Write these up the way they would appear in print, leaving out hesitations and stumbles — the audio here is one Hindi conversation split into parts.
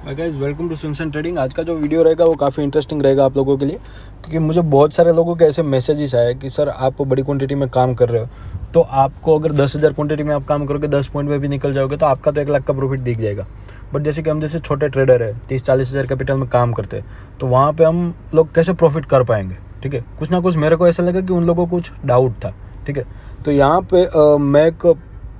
Hi guys, welcome to Sunson trading. आज का जो वीडियो रहेगा वो काफ़ी इंटरेस्टिंग रहेगा आप लोगों के लिए, क्योंकि मुझे बहुत सारे लोगों के ऐसे मैसेजेस आए कि सर आप बड़ी क्वांटिटी में काम कर रहे हो, तो आपको अगर 10,000 क्वांटिटी में आप काम करोगे, 10 पॉइंट में भी निकल जाओगे तो आपका तो 1 लाख का प्रॉफिट दिख जाएगा। बट जैसे कि हम जैसे छोटे ट्रेडर है, 30-40 हज़ार कैपिटल में काम करते हैं, तो वहाँ पर हम लोग कैसे प्रॉफिट कर पाएंगे। ठीक है, कुछ ना कुछ मेरे को ऐसा लगा कि उन लोगों को कुछ डाउट था। ठीक है, तो यहाँ पे मैं एक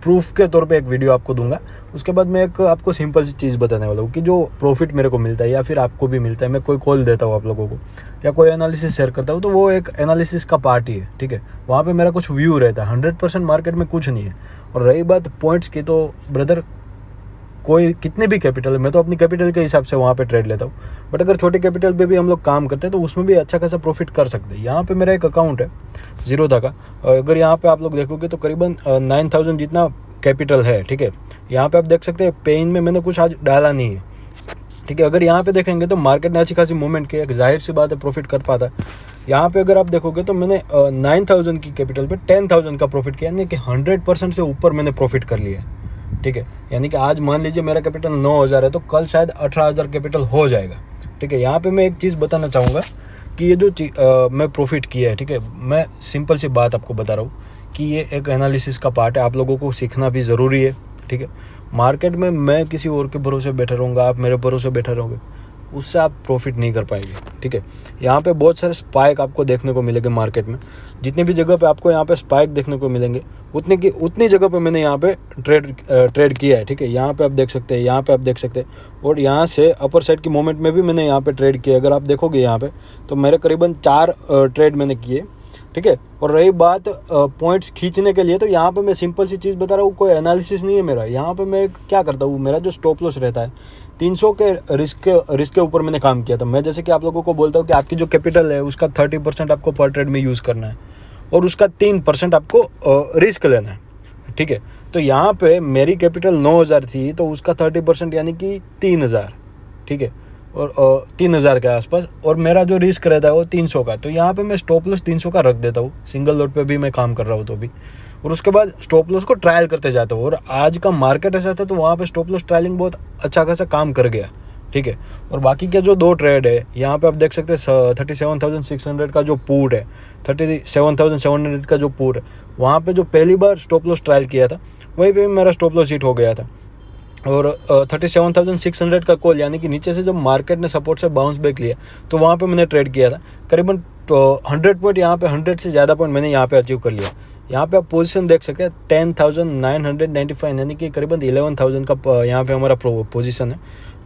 प्रूफ के तौर पे एक वीडियो आपको दूंगा। उसके बाद मैं एक आपको सिंपल सी चीज़ बताने वाला हूँ कि जो प्रॉफिट मेरे को मिलता है या फिर आपको भी मिलता है, मैं कोई कॉल देता हूँ आप लोगों को या कोई एनालिसिस शेयर करता हूँ, तो वो एक एनालिसिस का पार्ट ही है। ठीक है, वहाँ पे मेरा कुछ व्यू रहता है, 100% मार्केट में कुछ नहीं है। और रही बात पॉइंट्स की, तो ब्रदर कोई कितने भी कैपिटल है, मैं तो अपनी कैपिटल के हिसाब से वहाँ पे ट्रेड लेता हूँ। बट अगर छोटे कैपिटल पे भी हम लोग काम करते हैं तो उसमें भी अच्छा खासा प्रॉफिट कर सकते हैं। यहाँ पे मेरा एक अकाउंट है जीरोधा का, अगर यहाँ पे आप लोग देखोगे तो करीबन 9,000 जितना कैपिटल है। ठीक है, यहाँ पे आप देख सकते हैं पेन में मैंने कुछ आज डाला नहीं है। ठीक है, अगर यहाँ पे देखेंगे तो मार्केट ने अच्छी खासी मूवमेंट की, एक जाहिर सी बात है प्रॉफिट कर पाता है। यहाँ पे अगर आप देखोगे तो मैंने 9,000 की कैपिटल पे 10,000 का प्रॉफिट किया, यानी कि 100% से ऊपर मैंने प्रॉफिट कर लिया। ठीक है, यानी कि आज मान लीजिए मेरा कैपिटल 9,000 है तो कल शायद 18,000 कैपिटल हो जाएगा। ठीक है, यहाँ पे मैं एक चीज़ बताना चाहूँगा कि ये जो मैं प्रॉफिट किया है, ठीक है, मैं सिंपल सी बात आपको बता रहा हूँ कि ये एक एनालिसिस का पार्ट है, आप लोगों को सीखना भी ज़रूरी है। ठीक है, मार्केट में मैं किसी और के भरोसे बैठा रहूँगा, आप मेरे भरोसे बैठे रहोगे, उससे आप प्रॉफिट नहीं कर पाएंगे। ठीक है, यहाँ पे बहुत सारे स्पाइक आपको देखने को मिलेंगे मार्केट में। जितनी भी जगह पे आपको यहाँ पे स्पाइक देखने को मिलेंगे, उतनी जगह पे मैंने यहाँ पे ट्रेड किया है। ठीक है, यहाँ पे आप देख सकते हैं, यहाँ पे आप देख सकते हैं, और यहाँ से अपर साइड की मोमेंट में भी मैंने यहाँ पे ट्रेड किया। अगर आप देखोगे यहाँ पे तो मेरे करीबन 4 ट्रेड मैंने किए। ठीक है, और रही बात पॉइंट्स खींचने के लिए, तो यहाँ पे मैं सिंपल सी चीज़ बता रहा हूँ, कोई एनालिसिस नहीं है मेरा। यहाँ पे मैं क्या करता हूँ, मेरा जो स्टॉप लॉस रहता है 300 के रिस्क के ऊपर मैंने काम किया था। मैं जैसे कि आप लोगों को बोलता हूँ कि आपकी जो कैपिटल है उसका 30% आपको पर ट्रेड में यूज़ करना है और उसका 3% आपको रिस्क लेना है। ठीक है, तो यहाँ पे मेरी कैपिटल 9,000 थी, तो उसका 30% यानी कि 3,000। ठीक है, और 3,000 के आसपास, और मेरा जो रिस्क रहता है वो 300 का। तो यहाँ पे मैं स्टॉप लॉस 300 का रख देता हूँ, सिंगल लोड पे भी मैं काम कर रहा हूँ तो भी, और उसके बाद स्टॉप लॉस को ट्रायल करते जाता हूँ। और आज का मार्केट ऐसा था तो वहाँ पे स्टॉप लॉस ट्रायलिंग बहुत अच्छा खासा काम कर गया। ठीक है, और बाकी के जो 2 ट्रेड है, यहाँ पे आप देख सकते हैं 37,600 का जो पुट है, 37,700 का जो पुट है, वहाँ पे जो पहली बार स्टॉप लॉस ट्रायल किया था वहीं पे मेरा स्टॉप लॉस हिट हो गया था। और 37,600 का कॉल, यानी कि नीचे से जब मार्केट ने सपोर्ट से बाउंस बैक लिया तो वहाँ पे मैंने ट्रेड किया था करीबन 100 पॉइंट, यहाँ पे 100 से ज़्यादा पॉइंट मैंने यहाँ पे अचीव कर लिया। यहाँ पे आप पोजीशन देख सकते हैं 10,995, यानी कि करीबन 11,000 का यहाँ पे हमारा पोजीशन है।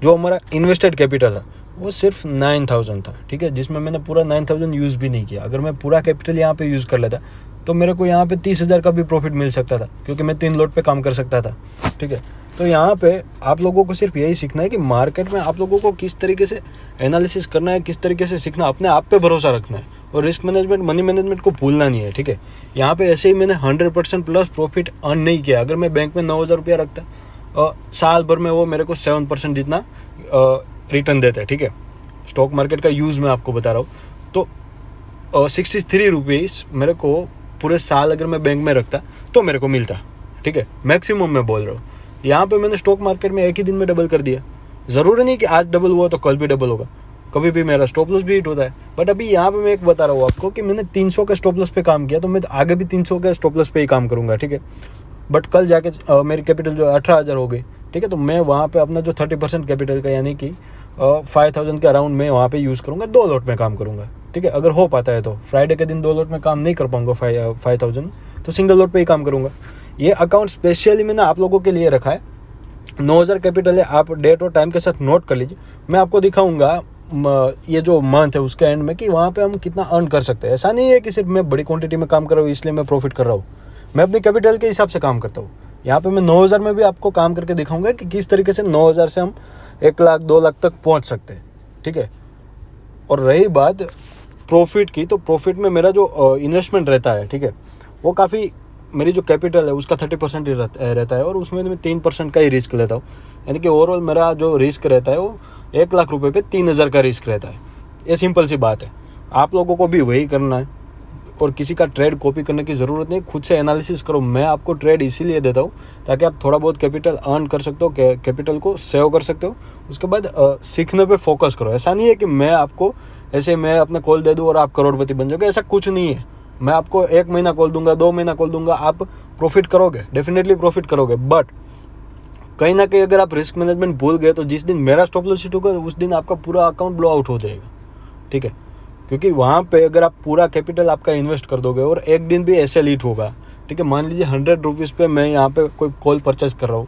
जो हमारा इन्वेस्टेड कैपिटल था वो सिर्फ 9,000 था। ठीक है, जिसमें मैंने पूरा 9,000 यूज़ भी नहीं किया। अगर मैं पूरा कैपिटल यहाँ पे यूज़ कर लेता तो मेरे को यहाँ पे 30,000 का भी प्रॉफिट मिल सकता था, क्योंकि मैं 3 लोड पे काम कर सकता था। ठीक है, तो यहाँ पे आप लोगों को सिर्फ यही सीखना है कि मार्केट में आप लोगों को किस तरीके से एनालिसिस करना है, किस तरीके से सीखना, अपने आप पे भरोसा रखना है, और रिस्क मैनेजमेंट, मनी मैनेजमेंट को भूलना नहीं है। ठीक है, यहाँ पे ऐसे ही मैंने 100% प्लस प्रॉफिट अर्न नहीं किया। अगर मैं बैंक में 9,000 रुपया रखता साल भर में वो मेरे को 7% जितना रिटर्न देता है। ठीक है, स्टॉक मार्केट का यूज़ मैं आपको बता रहा हूँ, तो 63 रुपीज़ मेरे को पूरे साल अगर मैं बैंक में रखता तो मेरे को मिलता। ठीक है, मैक्सिमम मैं बोल रहा हूँ। यहाँ पे मैंने स्टॉक मार्केट में एक ही दिन में डबल कर दिया। ज़रूरी नहीं कि आज डबल हुआ तो कल भी डबल होगा, कभी भी मेरा स्टॉप लॉस भी हिट होता है। बट अभी यहाँ पे मैं एक बता रहा हूँ आपको कि मैंने 300 के स्टॉप लॉस पे काम किया, तो मैं आगे भी 300 के स्टॉप लॉस पे ही काम करूँगा। ठीक है, बट कल जाके मेरी कैपिटल जो 18,000 हो गई। ठीक है, तो मैं वहाँ पे अपना जो 30% कैपिटल का, यानी कि 5,000 के अराउंड मैं वहाँ पे यूज़ करूँगा, 2 लोट में काम करूँगा। ठीक है, अगर हो पाता है तो फ्राइडे के दिन 2 लोट में काम नहीं कर पाऊँगा 5,000, तो सिंगल लोट पे ही काम करूँगा। ये अकाउंट स्पेशली मैंने आप लोगों के लिए रखा है। 9,000 कैपिटल है, आप डेट और टाइम के साथ नोट कर लीजिए। मैं आपको दिखाऊंगा ये जो मंथ है उसके एंड में कि वहाँ पे हम कितना अर्न कर सकते हैं। ऐसा नहीं है कि सिर्फ मैं बड़ी क्वांटिटी में काम कर रहा हूँ इसलिए मैं प्रॉफिट कर रहा हूँ, मैं अपनी कैपिटल के हिसाब से काम करता हूँ। यहाँ पे मैं 9,000 में भी आपको काम करके दिखाऊंगा कि किस तरीके से 9,000 से हम 1 लाख 2 लाख तक पहुँच सकते हैं। ठीक है, और रही बात प्रॉफिट की, तो प्रॉफिट में मेरा जो इन्वेस्टमेंट रहता है, ठीक है, वो काफ़ी, मेरी जो कैपिटल है उसका 30% ही रहता है, और उसमें मैं 3% का ही रिस्क लेता हूँ। यानी कि ओवरऑल मेरा जो रिस्क रहता है वो 1 लाख रुपए पे 3,000 का रिस्क रहता है। ये सिंपल सी बात है, आप लोगों को भी वही करना है। और किसी का ट्रेड कॉपी करने की ज़रूरत नहीं, खुद से एनालिसिस करो। मैं आपको ट्रेड इसीलिए देता हूँ ताकि आप थोड़ा बहुत कैपिटल अर्न कर सकते हो, कैपिटल को सेव कर सकते हो। उसके बाद सीखने पे फोकस करो। ऐसा नहीं है कि मैं आपको ऐसे मैं अपने कॉल दे दूँ और आप करोड़पति बन जाओगे, ऐसा कुछ नहीं है। मैं आपको 1 महीना कॉल दूंगा, 2 महीना कॉल दूंगा, आप प्रॉफिट करोगे, डेफिनेटली प्रॉफिट करोगे। बट कहीं ना कहीं अगर आप रिस्क मैनेजमेंट भूल गए तो जिस दिन मेरा स्टॉप लॉस हिट होगा उस दिन आपका पूरा अकाउंट ब्लो आउट हो जाएगा, ठीक है। क्योंकि वहाँ पे अगर आप पूरा कैपिटल आपका इन्वेस्ट कर दोगे और एक दिन भी ऐसे लीट होगा, ठीक है, मान लीजिए 100 रुपीज़ पे मैं यहाँ पे कोई कॉल परचेस कर रहा हूँ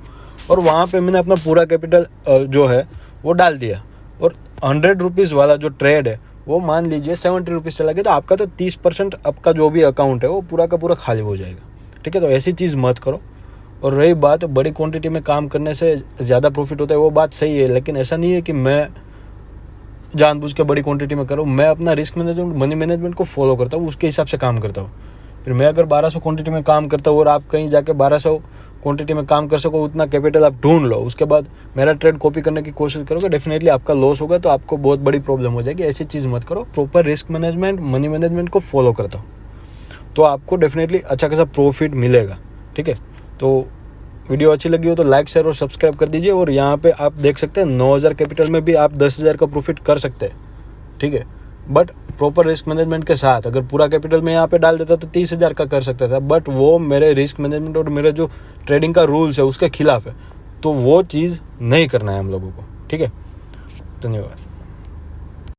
और वहाँ पे मैंने अपना पूरा कैपिटल जो है वो डाल दिया और 100 रुपीज़ वाला जो ट्रेड है वो मान लीजिए 70 रुपीज़ चला गया, तो आपका तो 30% आपका जो भी अकाउंट है वो पूरा का पूरा खाली हो जाएगा, ठीक है। तो ऐसी चीज़ मत करो। और रही बात बड़ी क्वांटिटी में काम करने से ज़्यादा प्रॉफिट होता है, वो बात सही है, लेकिन ऐसा नहीं है कि मैं जानबूझ के बड़ी क्वांटिटी में करूँ। मैं अपना रिस्क मैनेजमेंट, मनी मैनेजमेंट को फॉलो करता हूँ, उसके हिसाब से काम करता हूँ। फिर मैं अगर 1200 क्वांटिटी में काम करता हूँ और आप कहीं जाके 1200 क्वांटिटी में काम कर सको, उतना कैपिटल आप ढूंढ लो, उसके बाद मेरा ट्रेड कॉपी करने की कोशिश करोगे, डेफिनेटली आपका लॉस होगा, तो आपको बहुत बड़ी प्रॉब्लम हो जाएगी। ऐसी चीज़ मत करो। Proper risk management, money management को फॉलो करता हूँ तो आपको डेफिनेटली अच्छा खासा प्रॉफिट मिलेगा, ठीक है। तो वीडियो अच्छी लगी हो तो लाइक, शेयर और सब्सक्राइब कर दीजिए। और यहाँ पे आप देख सकते हैं 9000 कैपिटल में भी आप 10,000 का प्रॉफिट कर सकते हैं, ठीक है। बट प्रॉपर रिस्क मैनेजमेंट के साथ अगर पूरा कैपिटल मैं यहाँ पे डाल देता तो 30,000 का कर सकता था, बट वो मेरे रिस्क मैनेजमेंट और मेरे जो ट्रेडिंग का रूल्स है उसके खिलाफ है, तो वो चीज़ नहीं करना है हम लोगों को, ठीक है। धन्यवाद।